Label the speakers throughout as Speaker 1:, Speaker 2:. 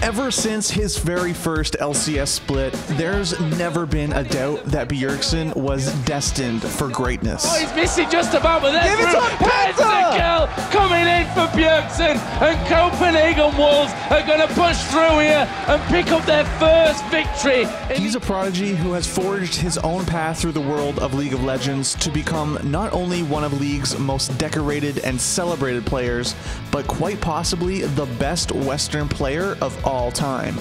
Speaker 1: Ever since his very first LCS split, there's never been a doubt that Bjergsen was destined for greatness.
Speaker 2: Oh, he's missing just about, but there's Penta coming in for Bjergsen, and Copenhagen Wolves are going to push through here and pick up their first victory.
Speaker 1: He's a prodigy who has forged his own path through the world of League of Legends to become not only one of League's most decorated and celebrated players, but quite possibly the best Western player of all time.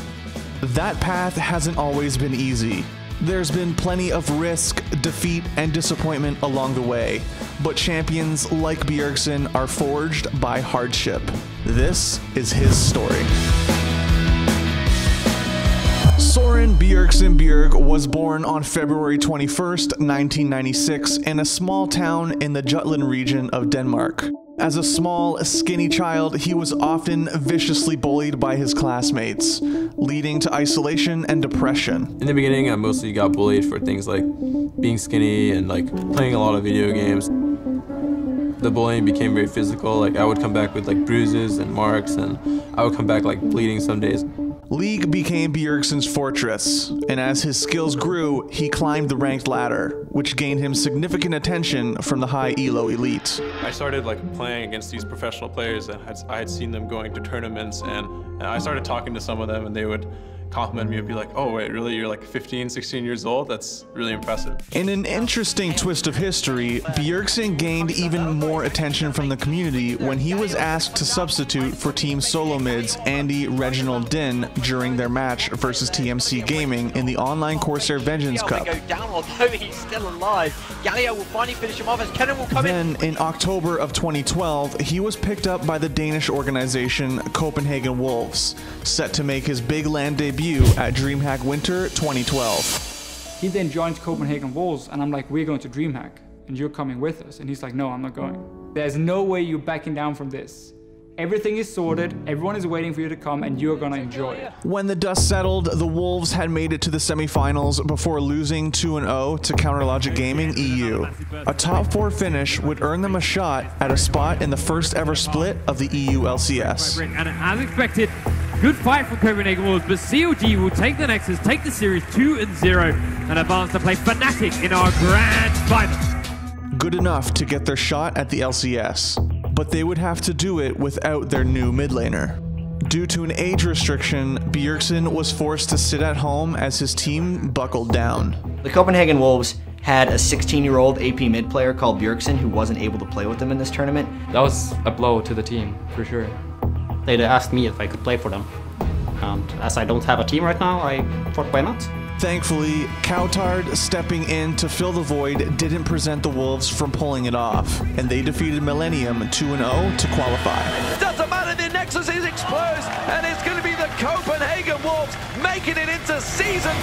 Speaker 1: That path hasn't always been easy. There's been plenty of risk, defeat, and disappointment along the way, but champions like Bjergsen are forged by hardship. This is his story. Søren Bjergsen Bjerg was born on February 21st, 1996 in a small town in the Jutland region of Denmark. As a small, skinny child, he was often viciously bullied by his classmates, leading to isolation and depression.
Speaker 3: In the beginning, I mostly got bullied for things like being skinny and like playing a lot of video games. The bullying became very physical. Like I would come back with like bruises and marks, and I would come back like bleeding some days.
Speaker 1: League became Bjergsen's fortress, and as his skills grew, he climbed the ranked ladder, which gained him significant attention from the high elo elite.
Speaker 3: I started like playing against these professional players, and I had seen them going to tournaments, and I started talking to some of them, and they would compliment me and be like, oh wait, really, you're like 15, 16 years old? That's really impressive. In an interesting twist of history, Bjergsen gained even more attention from the community when he was asked to substitute for Team SoloMid's Andy Reginald Dane during their match versus TMC Gaming in the online Corsair Vengeance Cup. Then, in October of 2012, he was picked up by the Danish organization Copenhagen Wolves, set to make his big land debut at DreamHack Winter 2012.
Speaker 4: He then joins Copenhagen Wolves, and I'm like, we're going to DreamHack, and you're coming with us. And he's like, no, I'm not going. There's no way you're backing down from this. Everything is sorted, everyone is waiting for you to come, and you're gonna enjoy it.
Speaker 1: When the dust settled, the Wolves had made it to the semifinals before losing 2-0 to Counterlogic Gaming EU. A top 4 finish would earn them a shot at a spot in the first ever split of the EU LCS.
Speaker 5: And as expected, good fight from Copenhagen Wolves, but COG will take the Nexus, take the series 2-0, and advance to play Fnatic in our grand final.
Speaker 1: Good enough to get their shot at the LCS, but they would have to do it without their new mid laner. Due to an age restriction, Bjergsen was forced to sit at home as his team buckled down.
Speaker 6: The Copenhagen Wolves had a 16-year-old AP mid player called Bjergsen who wasn't able to play with them in this tournament.
Speaker 4: That was a blow to the team, for sure.
Speaker 7: They'd asked me if I could play for them. And as I don't have a team right now, I thought, why not?
Speaker 1: Thankfully, Coutard stepping in to fill the void didn't prevent the Wolves from pulling it off, and they defeated Millennium 2-0 to qualify.
Speaker 2: It doesn't matter, the Nexus is exposed, and it's going to be the Copenhagen Wolves making it into Season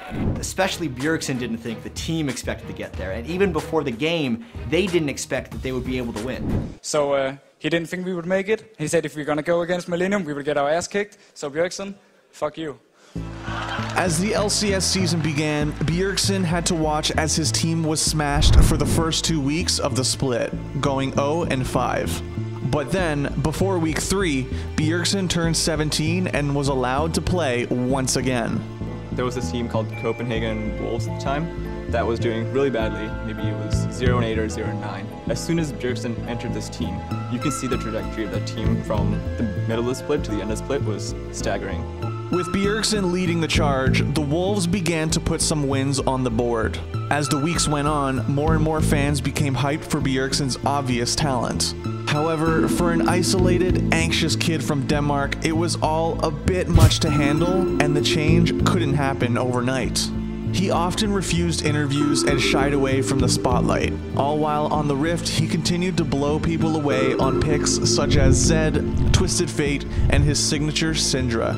Speaker 2: 3.
Speaker 6: Especially Bjergsen didn't think the team expected to get there, and even before the game, they didn't expect that they would be able to win.
Speaker 4: So he didn't think we would make it. He said if we're gonna go against Millennium, we would get our ass kicked. So Bjergsen, fuck you.
Speaker 1: As the LCS season began, Bjergsen had to watch as his team was smashed for the first 2 weeks of the split, going 0-5. But then, before week 3, Bjergsen turned 17 and was allowed to play once again.
Speaker 3: There was this team called Copenhagen Wolves at the time that was doing really badly. Maybe it was 0-8 or 0-9. As soon as Bjergsen entered this team, you can see the trajectory of that team from the middle of the split to the end of the split was staggering.
Speaker 1: With Bjergsen leading the charge, the Wolves began to put some wins on the board. As the weeks went on, more and more fans became hyped for Bjergsen's obvious talent. However, for an isolated, anxious kid from Denmark, it was all a bit much to handle, and the change couldn't happen overnight. He often refused interviews and shied away from the spotlight. All while on the Rift, he continued to blow people away on picks such as Zed, Twisted Fate, and his signature Syndra.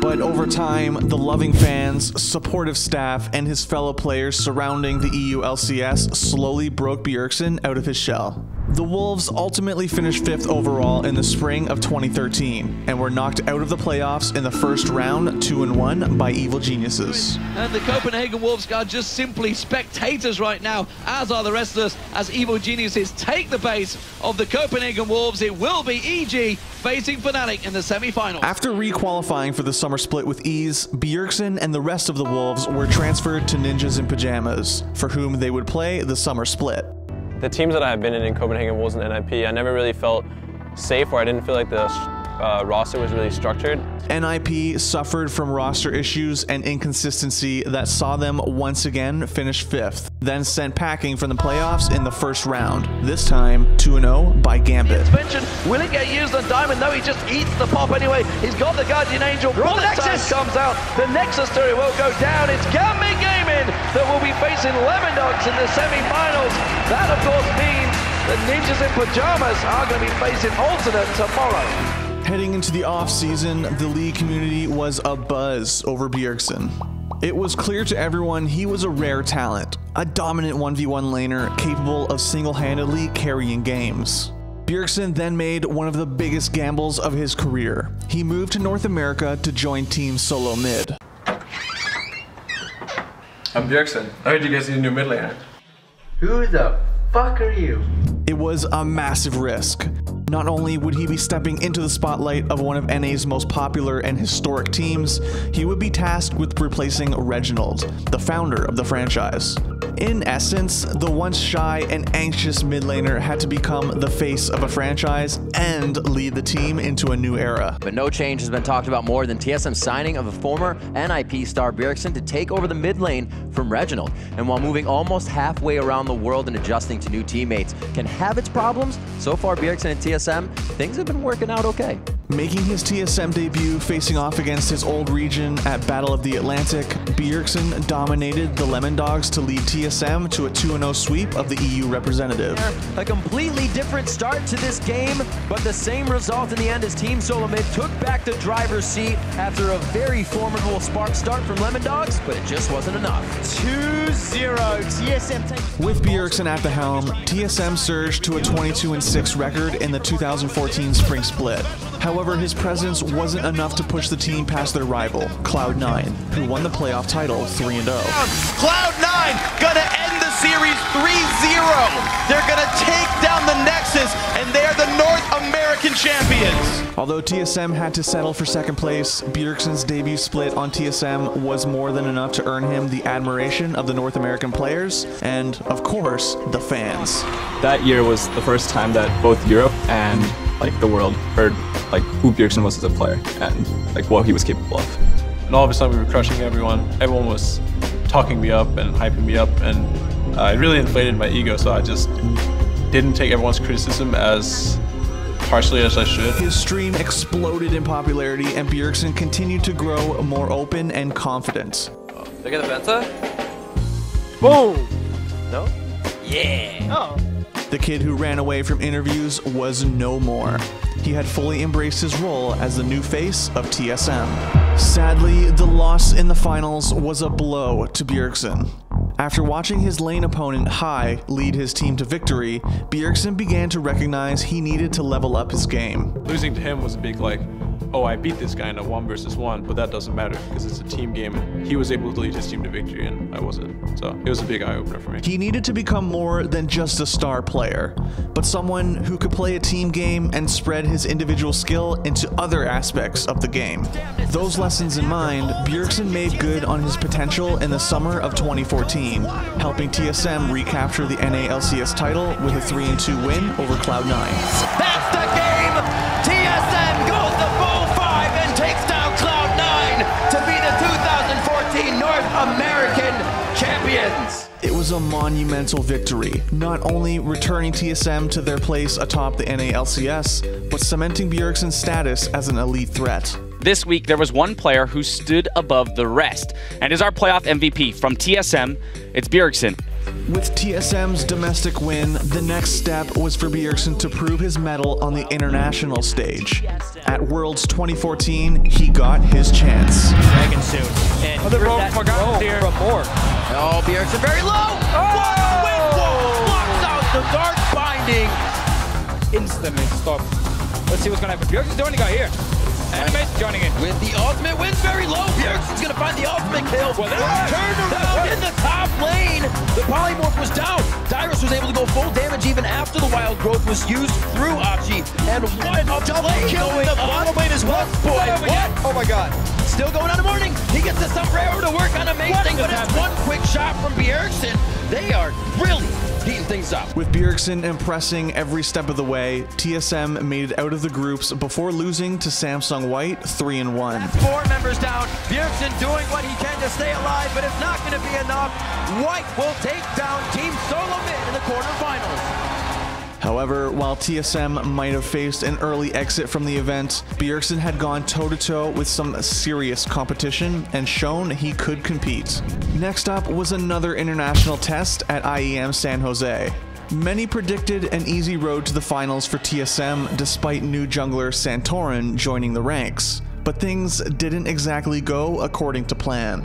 Speaker 1: But over time, the loving fans, supportive staff, and his fellow players surrounding the EU LCS slowly broke Bjergsen out of his shell. The Wolves ultimately finished 5th overall in the spring of 2013 and were knocked out of the playoffs in the first round 2-1 by Evil Geniuses.
Speaker 8: And the Copenhagen Wolves are just simply spectators right now, as are the rest of us, as Evil Geniuses take the base of the Copenhagen Wolves. It will be EG facing Fnatic in the semi-finals.
Speaker 1: After re-qualifying for the summer split with ease, Bjergsen and the rest of the Wolves were transferred to Ninjas in Pajamas, for whom they would play the summer split.
Speaker 3: The teams that I have been in Copenhagen Wolves and NIP, I never really felt safe, or I didn't feel like the roster was really structured.
Speaker 1: NIP suffered from roster issues and inconsistency that saw them once again finish 5th, then sent packing from the playoffs in the first round, this time 2-0 by Gambit.
Speaker 8: Will it get used on Diamond? No, he just eats the pop anyway. He's got the Guardian Angel. Bullet time comes out. The Nexus turret will go down. It's Gambit Gaming that will be facing Lemon Dogs in the semi-finals. That, of course, means the Ninjas in Pajamas are going to be facing Alternate tomorrow.
Speaker 1: Heading into the off-season, the league community was abuzz over Bjergsen. It was clear to everyone he was a rare talent, a dominant 1v1 laner capable of single-handedly carrying games. Bjergsen then made one of the biggest gambles of his career. He moved to North America to join Team SoloMid.
Speaker 3: I'm Bjergsen. I heard you guys need a new mid laner.
Speaker 9: Who the fuck are you?
Speaker 1: It was a massive risk. Not only would he be stepping into the spotlight of one of NA's most popular and historic teams, he would be tasked with replacing Reginald, the founder of the franchise. In essence, the once shy and anxious mid laner had to become the face of a franchise and lead the team into a new era.
Speaker 10: But no change has been talked about more than TSM's signing of a former NIP star Bjergsen to take over the mid lane from Reginald. And while moving almost halfway around the world and adjusting to new teammates can have its problems, so far Bjergsen and TSM, things have been working out okay.
Speaker 1: Making his TSM debut facing off against his old region at Battle of the Atlantic, Bjergsen dominated the Lemon Dogs to lead TSM to a 2-0 sweep of the EU representative.
Speaker 10: A completely different start to this game, but the same result in the end as Team SoloMid took back the driver's seat after a very formidable spark start from Lemon Dogs, but it just wasn't enough. 2-0, TSM takes...
Speaker 1: With Bjergsen at the helm, TSM surged to a 22-6 record in the 2014 spring split. However, his presence wasn't enough to push the team past their rival, Cloud9, who won the playoff title 3-0.
Speaker 11: Cloud9 gonna end the series 3-0. They're gonna take down the Nexus, and they're the North American champions.
Speaker 1: Although TSM had to settle for second place, Bjergsen's debut split on TSM was more than enough to earn him the admiration of the North American players and, of course, the fans.
Speaker 12: That year was the first time that both Europe and the world heard who Bjergsen was as a player and what he was capable of.
Speaker 3: And all of a sudden we were crushing everyone. Everyone was talking me up and hyping me up, and it really inflated my ego, so I just didn't take everyone's criticism as harshly as I should.
Speaker 1: His stream exploded in popularity, and Bjergsen continued to grow more open and confident.
Speaker 13: Look at the Penta.
Speaker 10: Boom!
Speaker 13: No?
Speaker 10: Yeah!
Speaker 13: Oh.
Speaker 1: The kid who ran away from interviews was no more. He had fully embraced his role as the new face of TSM. Sadly, the loss in the finals was a blow to Bjergsen. After watching his lane opponent Hai lead his team to victory, Bjergsen began to recognize he needed to level up his game.
Speaker 3: Losing to him was a big oh, I beat this guy in a 1 versus 1, but that doesn't matter because it's a team game. And he was able to lead his team to victory and I wasn't. So it was a big eye-opener for me.
Speaker 1: He needed to become more than just a star player, but someone who could play a team game and spread his individual skill into other aspects of the game. Those lessons in mind, Bjergsen made good on his potential in the summer of 2014, helping TSM recapture the NA LCS title with a 3-2 win over Cloud9.
Speaker 11: That's the game! TSM goes to Bull 5 and takes down Cloud9 to be the 2014 North American champions!
Speaker 1: It was a monumental victory, not only returning TSM to their place atop the NA LCS, but cementing Bjergsen's status as an elite threat.
Speaker 14: This week, there was one player who stood above the rest, and is our playoff MVP from TSM. It's Bjergsen.
Speaker 1: With TSM's domestic win, the next step was for Bjergsen to prove his mettle on the international stage. At Worlds 2014, he got his chance.
Speaker 10: Dragon suit. And
Speaker 13: the rope forgot here from more.
Speaker 10: Oh, Bjergsen very low.
Speaker 11: What a windfall! Blocks out the dark binding
Speaker 13: instantly stopped. Let's see what's gonna happen. Bjergsen's the only guy here. Animation joining in.
Speaker 11: With the ultimate, wins very low. Bjergsen's gonna find the ultimate kill.
Speaker 13: Well,
Speaker 11: Turned around in the top lane. The polymorph was down. Dyrus was able to go full damage even after the wild growth was used through Achi. And what a play going the bottom lane as well. Boy, what? Oh my god. Still going on the morning. He gets the sombrero to work on amazing, but it's one quick shot from Bjergsen. They are really heating things up.
Speaker 1: With Bjergsen impressing every step of the way, TSM made it out of the groups before losing to Samsung White 3-1.
Speaker 11: That's 4 members down. Bjergsen doing what he can to stay alive, but it's not going to be enough. White will take down Team SoloMid in the quarterfinals.
Speaker 1: However, while TSM might have faced an early exit from the event, Bjergsen had gone toe-to-toe with some serious competition and shown he could compete. Next up was another international test at IEM San Jose. Many predicted an easy road to the finals for TSM despite new jungler Santorin joining the ranks. But things didn't exactly go according to plan.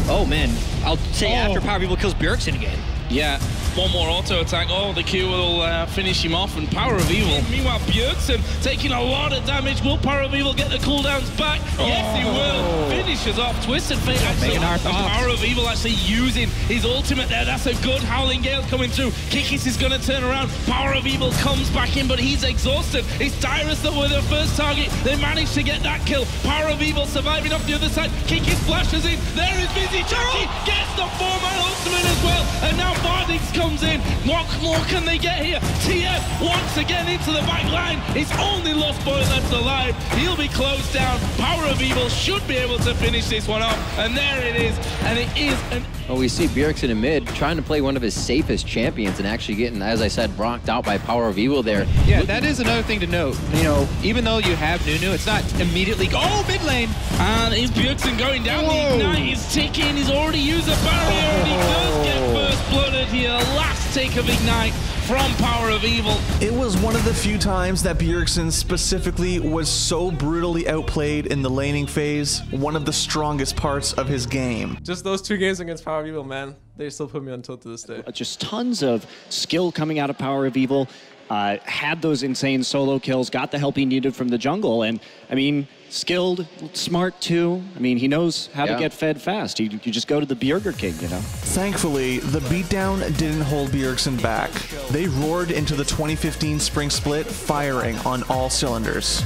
Speaker 15: Oh man, I'll say after Power People kills Bjergsen again.
Speaker 2: Yeah, one more auto attack. Oh, the Q will finish him off, and Power of Evil. Meanwhile, Bjergsen taking a lot of damage. Will Power of Evil get the cooldowns back? Yes, he will. Finishes off Twisted Fate actually. And Power of Evil actually using his ultimate there. That's a good Howling Gale coming through. Kikis is going to turn around. Power of Evil comes back in, but he's exhausted. It's Dyrus that were their first target. They managed to get that kill. Power of Evil surviving off the other side. Kikis flashes in. There is Busy Chucky. Gets the 4-man ultimate as well. And now Bardix comes in. What more can they get here? TF once again into the back line. It's only Lost Boy left alive. He'll be closed down. Power of Evil should be able to finish this one off. And there it is. And it is an...
Speaker 10: Well, we see Bjergsen in mid trying to play one of his safest champions and actually getting, as I said, rocked out by Power of Evil there.
Speaker 16: Yeah, that is another thing to note. You know, even though you have Nunu, it's not immediately oh, mid lane.
Speaker 2: And is Bjergsen going down? The Ignite is ticking. He's already used a barrier and he does get first blooded here. Last take of Ignite from Power of Evil.
Speaker 1: It was one of the few times that Bjergsen specifically was so brutally outplayed in the laning phase, one of the strongest parts of his game.
Speaker 3: Just those 2 games against Power of Evil, man, they still put me on tilt to this day.
Speaker 17: Just tons of skill coming out of Power of Evil. Had those insane solo kills, got the help he needed from the jungle, and I mean, skilled, smart too. I mean, he knows how to get fed fast. You just go to the Burger King, you know.
Speaker 1: Thankfully, the beatdown didn't hold Bjergsen back. They roared into the 2015 spring split, firing on all cylinders.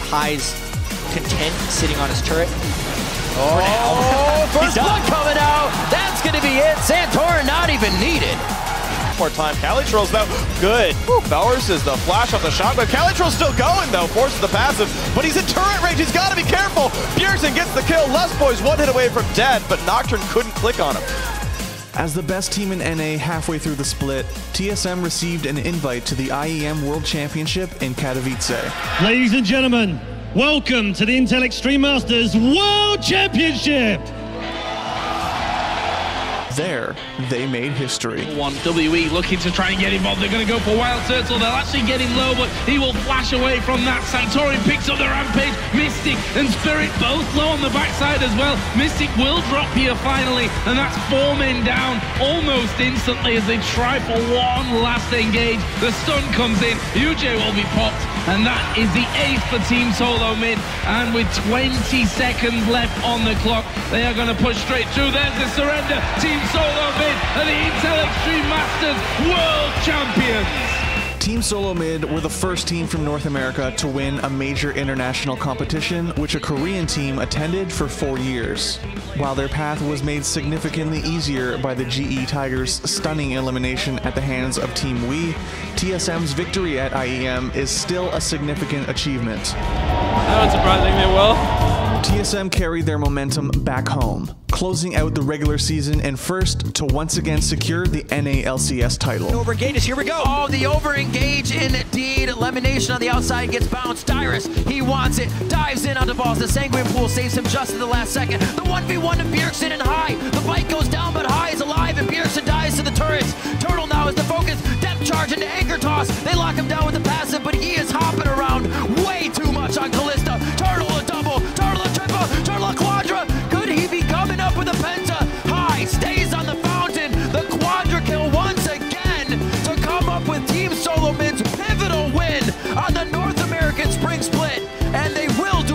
Speaker 6: High's content sitting on his turret.
Speaker 11: Oh, first blood coming out. That's going to be it. Santorin not even needed.
Speaker 18: More time. Calitro's though, good. Bowers is the flash off the shotgun. Calitro's still going though, forces the passive, but he's in turret range. He's got to be careful. Bjergsen gets the kill. Lust Boy's 1 hit away from dead, but Nocturne couldn't click on him.
Speaker 1: As the best team in NA halfway through the split, TSM received an invite to the IEM World Championship in Katowice.
Speaker 19: Ladies and gentlemen, welcome to the Intel Extreme Masters World Championship!
Speaker 1: There, they made history.
Speaker 2: One WE looking to try and get involved. They're going to go for Wild Turtle. They'll actually get him low, but he will flash away from that. Santorin picks up the Rampage. Mystic and Spirit both low on the backside as well. Mystic will drop here finally, and that's 4 men down almost instantly as they try for one last engage. The stun comes in. UJ will be popped, and that is the 8th for Team SoloMid. And with 20 seconds left on the clock, they are going to push straight through. There's the surrender. Team SoloMid are the Intel Extreme Masters World Champions.
Speaker 1: Team SoloMid were the first team from North America to win a major international competition, which a Korean team attended for 4 years. While their path was made significantly easier by the GE Tigers' stunning elimination at the hands of Team WE, TSM's victory at IEM is still a significant achievement.
Speaker 3: Not surprisingly well.
Speaker 1: TSM carried their momentum back home, closing out the regular season and first to once again secure the NA LCS title.
Speaker 11: Overengage is here we go. Oh, the overengage indeed. Elimination on the outside gets bounced. Dyrus, he wants it. Dives in on the balls. The Sanguine Pool saves him just in the last second. The 1v1 to Bjergsen and High. The fight goes down, but High is alive, and Bjergsen dies to the turrets. Turtle now is the focus. Depth charge into anchor toss. They lock him down with the passive, but he is hopping around way too much on Callista. Turtle a double. Turtle a triple. Turtle a quadra. Could he be coming up with a Penta? High stays on the fountain. The quadra kill once again to come up with Team SoloMid's pivotal win.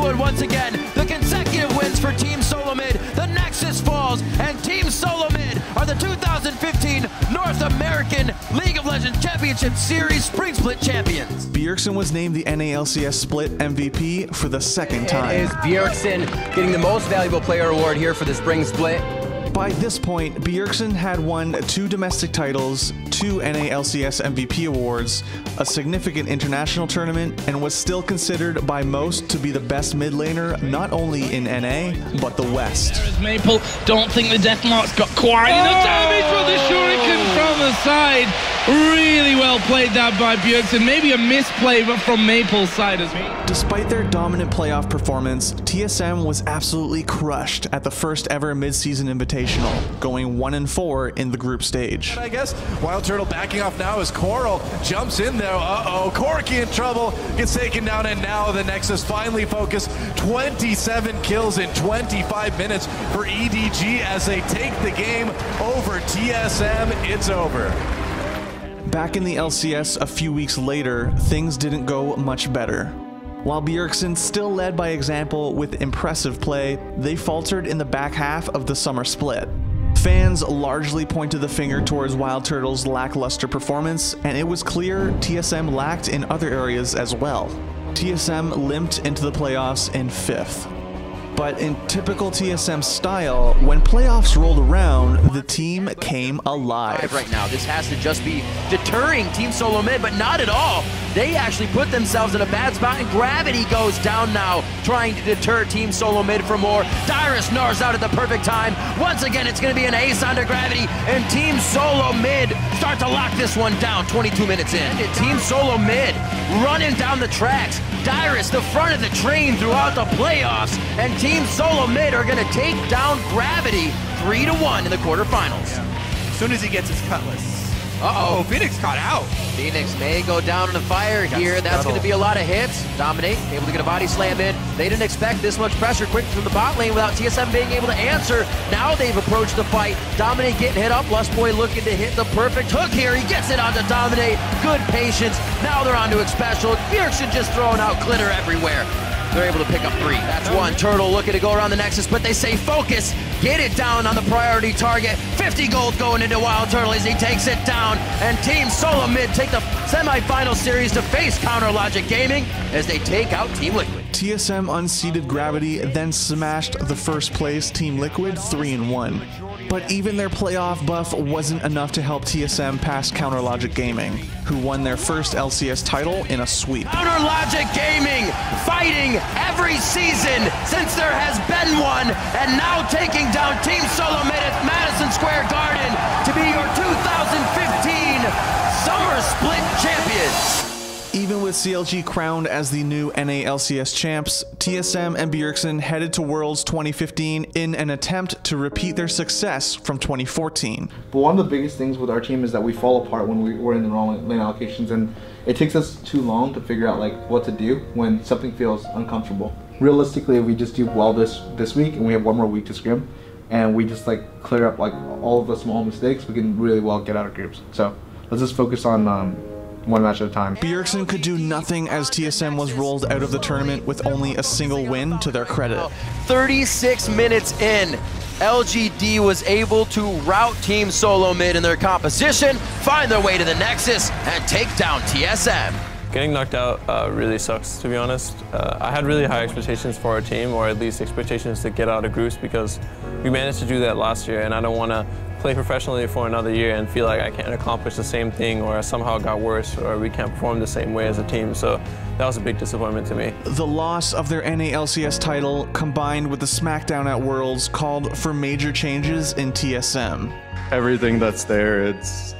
Speaker 11: and once again, the consecutive wins for Team SoloMid. The Nexus falls, and Team SoloMid are the 2015 North American League of Legends Championship Series Spring Split champions.
Speaker 1: Bjergsen was named the NALCS Split MVP for the second time.
Speaker 10: It is Bjergsen getting the most valuable player award here for the Spring Split.
Speaker 1: By this point, Bjergsen had won 2 domestic titles, 2 NALCS MVP awards, a significant international tournament, and was still considered by most to be the best mid laner, not only in NA, but the West.
Speaker 2: There's Maple, don't think the death mark's got quite enough damage from the shuriken from the side. Really well played that by Bjergsen. Maybe a misplay, but from Maple's side as well.
Speaker 1: Despite their dominant playoff performance, TSM was absolutely crushed at the first ever mid-season invitational, going 1-4 in the group stage.
Speaker 20: I guess Wild Turtle backing off now as Coral jumps in there. Uh-oh, Corky in trouble, gets taken down, and now the Nexus finally focused. 27 kills in 25 minutes for EDG as they take the game over TSM. It's over.
Speaker 1: Back in the LCS a few weeks later, things didn't go much better. While Bjergsen still led by example with impressive play, they faltered in the back half of the summer split. Fans largely pointed the finger towards Wild Turtle's lackluster performance, and it was clear TSM lacked in other areas as well. TSM limped into the playoffs in 5th. But in typical TSM style, when playoffs rolled around, the team came alive.
Speaker 11: Right now, this has to just be deterring Team SoloMid, but not at all. They actually put themselves in a bad spot, and Gravity goes down now, trying to deter Team SoloMid for more. Dyrus gnaws out at the perfect time. Once again, it's going to be an ace onto Gravity, and Team SoloMid start to lock this one down 22 minutes in. And Team SoloMid running down the tracks. Dyrus, the front of the train throughout the playoffs, and Team SoloMid are going to take down Gravity 3-1 in the quarterfinals.
Speaker 20: As soon as he gets his cutlass.
Speaker 11: Uh-oh,
Speaker 20: Phoenix caught out.
Speaker 11: Phoenix may go down in the fire here. That's going to be a lot of hits. Dominate, able to get a body slam in. They didn't expect this much pressure quick from the bot lane without TSM being able to answer. Now they've approached the fight. Dominate getting hit up. Lustboy looking to hit the perfect hook here. He gets it onto Dominate. Good patience. Now they're on to Expecial. Bjergsen just throwing out glitter everywhere. They're able to pick up 3. That's 1. Turtle looking to go around the Nexus, but they say focus. Get it down on the priority target. 50 gold going into Wild Turtle as he takes it down. And Team SoloMid take the semifinal series to face Counter Logic Gaming as they take out Team Liquid.
Speaker 1: TSM unseated Gravity, then smashed the first place Team Liquid 3-1. But even their playoff buff wasn't enough to help TSM past Counter Logic Gaming, who won their first LCS title in a sweep.
Speaker 11: Counter Logic Gaming fighting every season since there has been one, and now taking down Team SoloMid at Madison Square Garden to be your 2015 Summer Split champions.
Speaker 1: Even with CLG crowned as the new NALCS champs, TSM and Bjergsen headed to Worlds 2015 in an attempt to repeat their success from 2014.
Speaker 21: But one of the biggest things with our team is that we fall apart when we're in the wrong lane allocations, and it takes us too long to figure out like what to do when something feels uncomfortable. Realistically, if we just do well this week and we have one more week to scrim, and we just like clear up like all of the small mistakes, we can really well get out of groups. So let's just focus on one match at a time.
Speaker 1: Bjergsen could do nothing as TSM was rolled out of the tournament with only a single win to their credit.
Speaker 11: 36 minutes in, LGD was able to rout Team SoloMid in their composition, find their way to the Nexus, and take down TSM.
Speaker 3: Getting knocked out really sucks, to be honest. I had really high expectations for our team, or at least expectations to get out of groups, because we managed to do that last year, and I don't want to play professionally for another year and feel like I can't accomplish the same thing, or somehow got worse, or we can't perform the same way as a team. So that was a big disappointment to me.
Speaker 1: The loss of their NALCS title combined with the SmackDown at Worlds called for major changes in TSM.
Speaker 22: Everything that's there, it's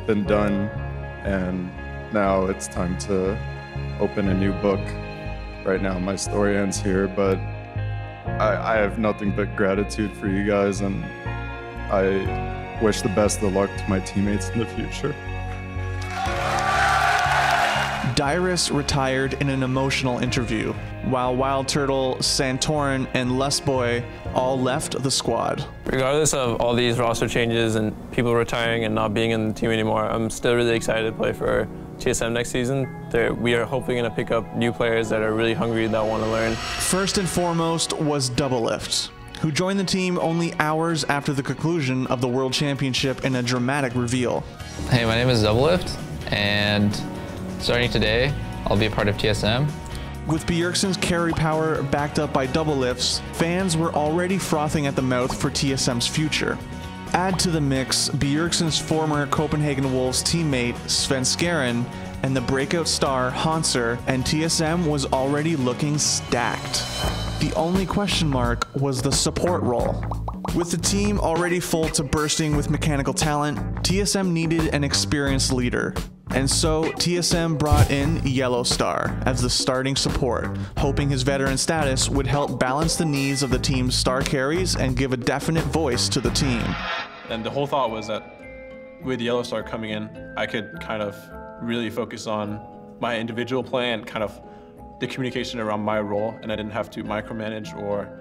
Speaker 22: been done, and now it's time to open a new book. Right now my story ends here, but I have nothing but gratitude for you guys, and I wish the best of luck to my teammates in the future.
Speaker 1: Dyrus retired in an emotional interview, while Wild Turtle, Santorin, and Lustboy all left the squad.
Speaker 3: Regardless of all these roster changes and people retiring and not being in the team anymore, I'm still really excited to play for TSM next season, we are hopefully going to pick up new players that are really hungry, that want to learn.
Speaker 1: First and foremost was Doublelift, who joined the team only hours after the conclusion of the World Championship in a dramatic reveal.
Speaker 5: Hey, my name is Doublelift, and starting today, I'll be a part of TSM.
Speaker 1: With Bjergsen's carry power backed up by Doublelift's, fans were already frothing at the mouth for TSM's future. Add to the mix Bjergsen's former Copenhagen Wolves teammate Sven Skeren and the breakout star Hanser, and TSM was already looking stacked. The only question mark was the support role. With the team already full to bursting with mechanical talent, TSM needed an experienced leader. And so TSM brought in Yellowstar as the starting support, hoping his veteran status would help balance the needs of the team's star carries and give a definite voice to the team.
Speaker 3: And the whole thought was that with Yellowstar coming in, I could kind of really focus on my individual play and kind of the communication around my role, and I didn't have to micromanage or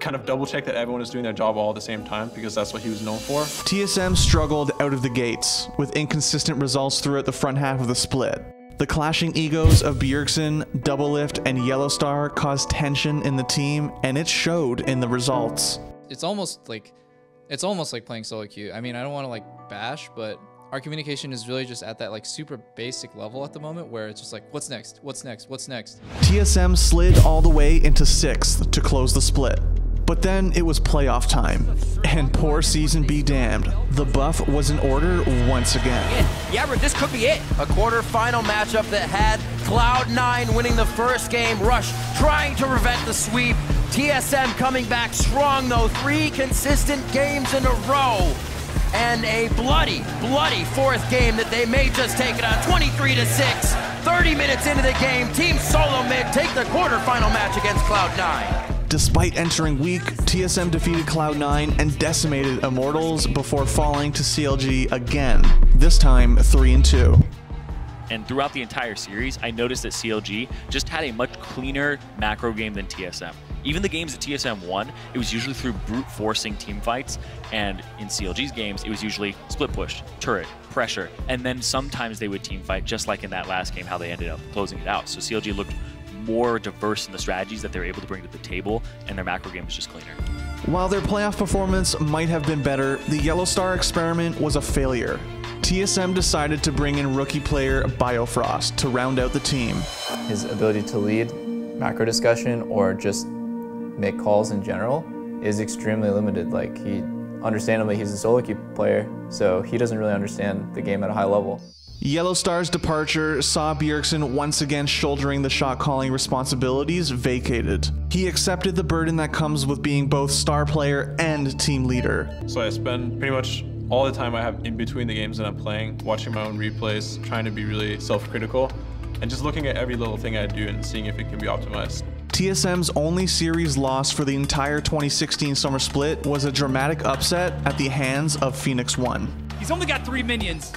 Speaker 3: kind of double check that everyone is doing their job all at the same time, because that's what he was known for.
Speaker 1: TSM struggled out of the gates with inconsistent results throughout the front half of the split. The clashing egos of Bjergsen, Doublelift, and Yellowstar caused tension in the team, and it showed in the results.
Speaker 5: It's almost like playing solo queue. I mean, I don't want to like bash, but our communication is really just at that like super basic level at the moment, where it's just like, what's next? What's next? What's next?
Speaker 1: TSM slid all the way into 6th to close the split. But then it was playoff time, and poor season be damned. The buff was in order once again.
Speaker 11: Yeah, but this could be it. A quarterfinal matchup that had Cloud9 winning the first game, Rush trying to prevent the sweep. TSM coming back strong though, 3 consistent games in a row. And a bloody, bloody 4th game that they may just take it on 23-6. 30 minutes into the game, Team SoloMid take the quarterfinal match against Cloud9.
Speaker 1: Despite entering weak, TSM defeated Cloud9 and decimated Immortals before falling to CLG again, this time 3-2.
Speaker 7: And throughout the entire series, I noticed that CLG just had a much cleaner macro game than TSM. Even the games that TSM won, it was usually through brute forcing team fights, and in CLG's games, it was usually split push, turret, pressure, and then sometimes they would team fight, just like in that last game, how they ended up closing it out. So CLG looked more diverse in the strategies that they were able to bring to the table, and their macro game was just cleaner.
Speaker 1: While their playoff performance might have been better, the Yellowstar experiment was a failure. TSM decided to bring in rookie player Biofrost to round out the team.
Speaker 5: His ability to lead macro discussion or just make calls in general is extremely limited. Like, understandably, he's a solo queue player, so he doesn't really understand the game at a high level.
Speaker 1: Yellowstar's departure saw Bjergsen once again shouldering the shot-calling responsibilities vacated. He accepted the burden that comes with being both star player and team leader.
Speaker 3: So I spend pretty much all the time I have in between the games that I'm playing, watching my own replays, trying to be really self-critical, and just looking at every little thing I do and seeing if it can be optimized.
Speaker 1: TSM's only series loss for the entire 2016 summer split was a dramatic upset at the hands of Phoenix One.
Speaker 13: He's only got 3 minions.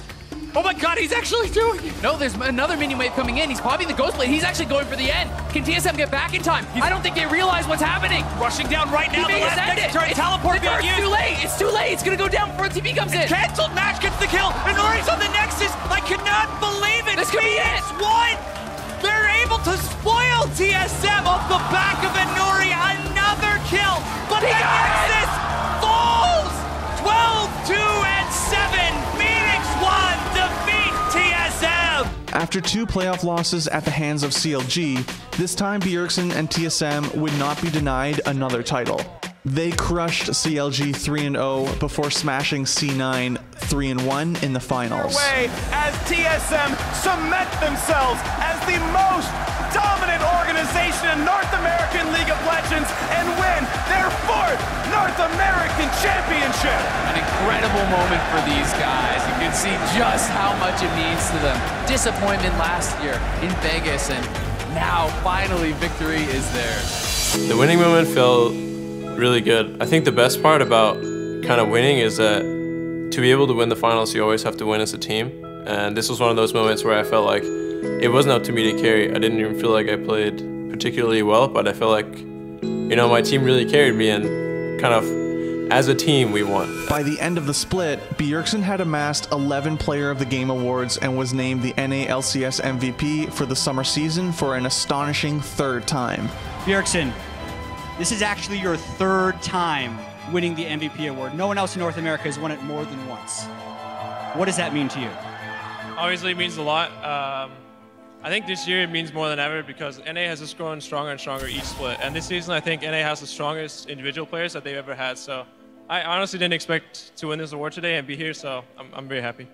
Speaker 13: Oh my god, he's actually doing it! No, there's another minion wave coming in. He's popping the Ghost Blade. He's actually going for the end. Can TSM get back in time? I don't think they realize what's happening. Rushing down right now. The last next turn. Teleport being used. It's too late. It's too late. It's gonna go down before TP comes in.
Speaker 23: Cancelled. Nash gets the kill. And Nori's on the Nexus. I cannot believe it.
Speaker 13: This could be it.
Speaker 23: One. They're able to spoil TSM off the back of Nori. Another kill. But the Nexus falls. 12, 2, and 7. Phoenix One defeat TSM.
Speaker 1: After 2 playoff losses at the hands of CLG, this time Bjergsen and TSM would not be denied another title. They crushed CLG 3-0 before smashing C9 3-1 in the finals.
Speaker 23: Way as TSM cement themselves as the most dominant organization in North American League of Legends and win their 4th North American Championship.
Speaker 5: An incredible moment for these guys. You can see just how much it means to them. Disappointment last year in Vegas, and now finally victory is there.
Speaker 3: The winning moment felt really good. I think the best part about kind of winning is that to be able to win the finals, you always have to win as a team. And this was one of those moments where I felt like it wasn't up to me to carry. I didn't even feel like I played particularly well, but I felt like, you know, my team really carried me and kind of as a team, we won.
Speaker 1: By the end of the split, Bjergsen had amassed 11 Player of the Game awards and was named the NA LCS MVP for the summer season for an astonishing 3rd time.
Speaker 4: Bjergsen, this is actually your 3rd time winning the MVP award. No one else in North America has won it more than once. What does that mean to you?
Speaker 8: Obviously, it means a lot. I think this year it means more than ever because NA has just grown stronger and stronger each split. And this season, I think NA has the strongest individual players that they've ever had. So I honestly didn't expect to win this award today and be here, so I'm very happy.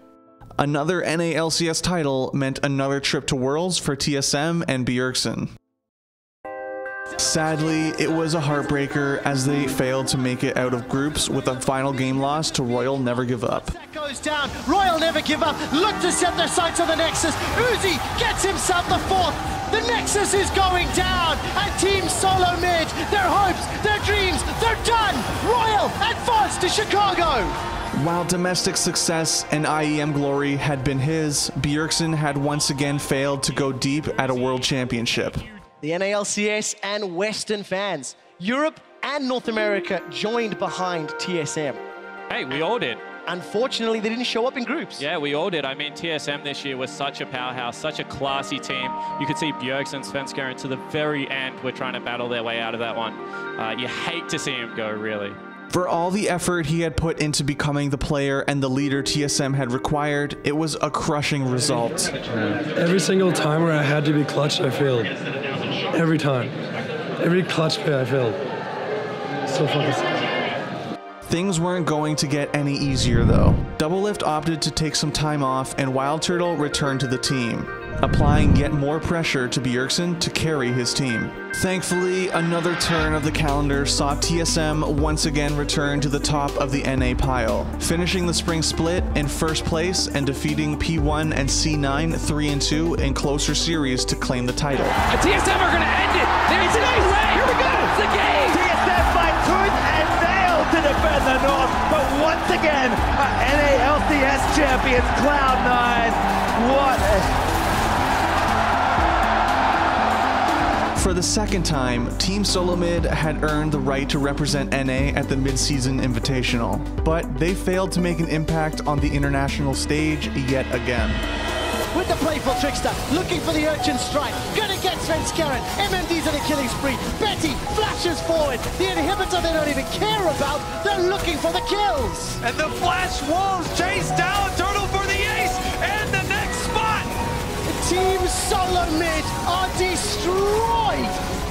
Speaker 1: Another NA LCS title meant another trip to Worlds for TSM and Bjergsen. Sadly, it was a heartbreaker as they failed to make it out of groups with a final game loss to Royal Never Give Up.
Speaker 9: Goes down, Royal Never Give Up, look to set their sights on the Nexus. Uzi gets himself the 4th. The Nexus is going down, and Team SoloMid, their hopes, their dreams, they're done. Royal advance to Chicago.
Speaker 1: While domestic success and IEM glory had been his, Bjergsen had once again failed to go deep at a World Championship.
Speaker 9: The NALCS and Western fans, Europe and North America joined behind TSM.
Speaker 24: Hey, we all did.
Speaker 9: Unfortunately, they didn't show up in groups.
Speaker 24: Yeah, we all did. I mean, TSM this year was such a powerhouse, such a classy team. You could see Bjergsen, Svenskeren to the very end were trying to battle their way out of that one. You hate to see him go, really.
Speaker 1: For all the effort he had put into becoming the player and the leader TSM had required, it was a crushing result.
Speaker 25: Every single time where I had to be clutch, I failed. Every time. Every clutch play, I failed. So fucking sad.
Speaker 1: Things weren't going to get any easier though. Doublelift opted to take some time off and Wild Turtle returned to the team, applying yet more pressure to Bjergsen to carry his team. Thankfully, another turn of the calendar saw TSM once again return to the top of the NA pile, finishing the spring split in 1st place and defeating P1 and C9 3-2 in closer series to claim the title.
Speaker 13: TSM are going to end it. There's today's way. Here we go. It's the game.
Speaker 9: TSM fight tooth and nail to defend the North, but once again, NA LCS champions Cloud9. What
Speaker 1: For the 2nd time, Team SoloMid had earned the right to represent NA at the mid-season invitational, but they failed to make an impact on the international stage yet again.
Speaker 9: With the playful trickster, looking for the urchin strike, gonna get Svenskeren, MMD's on a killing spree, Betty flashes forward, the inhibitor they don't even care about, they're looking for the kills!
Speaker 23: And the Flash Wolves chase down Turtle for the ace, and the next spot!
Speaker 9: Team SoloMid are destroyed!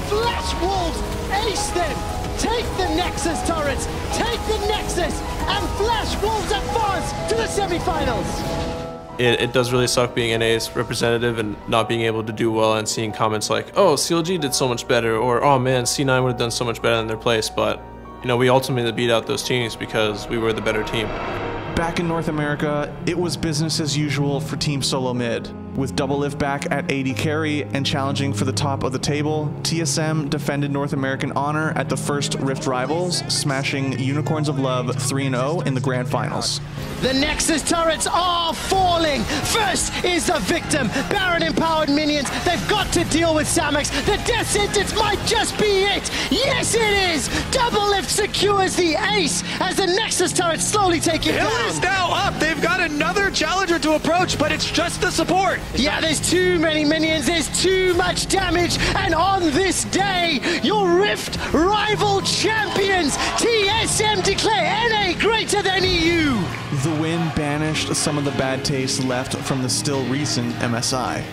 Speaker 9: Flash Wolves ace them! Take the Nexus turrets, take the Nexus, and Flash Wolves advance to the semifinals!
Speaker 3: It does really suck being NA's representative and not being able to do well and seeing comments like, oh, CLG did so much better, or oh man, C9 would have done so much better in their place, but you know, we ultimately beat out those teams because we were the better team.
Speaker 1: Back in North America, it was business as usual for Team SoloMid. With Doublelift back at AD carry and challenging for the top of the table, TSM defended North American honor at the first Rift Rivals, smashing Unicorns of Love 3-0 in the Grand Finals.
Speaker 9: The Nexus turrets are falling! First is the victim, Baron-empowered minions. They've got to deal with Samex. The death sentence might just be it! Yes, it is! Doublelift secures the ace as the Nexus turrets slowly take it down.
Speaker 23: Hill is now up! They've got another challenger to approach, but it's just the support!
Speaker 9: Yeah, there's too many minions, there's too much damage, and on this day, your Rift rival champions, TSM declare NA greater than EU!
Speaker 1: The win banished some of the bad taste left from the still recent MSI.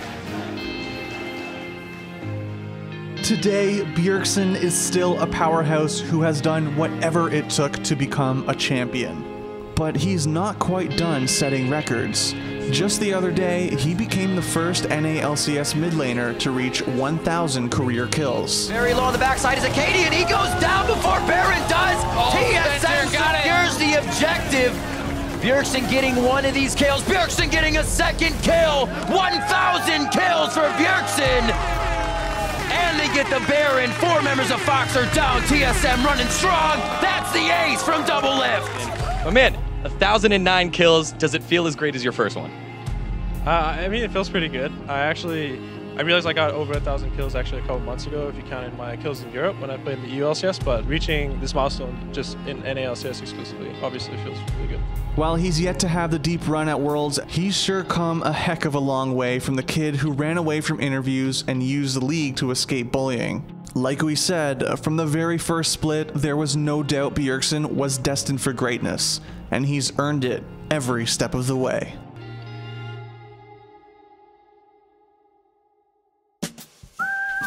Speaker 1: Today, Bjergsen is still a powerhouse who has done whatever it took to become a champion. But he's not quite done setting records. Just the other day, he became the first NA LCS mid laner to reach 1,000 career kills.
Speaker 11: Very low on the backside is Acadian, and he goes down before Baron does. TSM secures the objective. Bjergsen getting one of these kills. Bjergsen getting a 2nd kill. 1,000 kills for Bjergsen. And they get the Baron. 4 members of Fox are down. TSM running strong. That's the ace from Doublelift.
Speaker 26: Oh man, 1,009 kills. Does it feel as great as your first one?
Speaker 8: I mean, it feels pretty good. I I realized I got over 1,000 kills actually a couple months ago, if you counted my kills in Europe when I played in the EU LCS, but reaching this milestone just in NA LCS exclusively obviously feels really good.
Speaker 1: While he's yet to have the deep run at Worlds, he's sure come a heck of a long way from the kid who ran away from interviews and used the league to escape bullying. Like we said, from the very first split, there was no doubt Bjergsen was destined for greatness, and he's earned it every step of the way.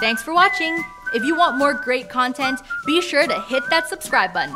Speaker 6: Thanks for watching. If you want more great content, be sure to hit that subscribe button.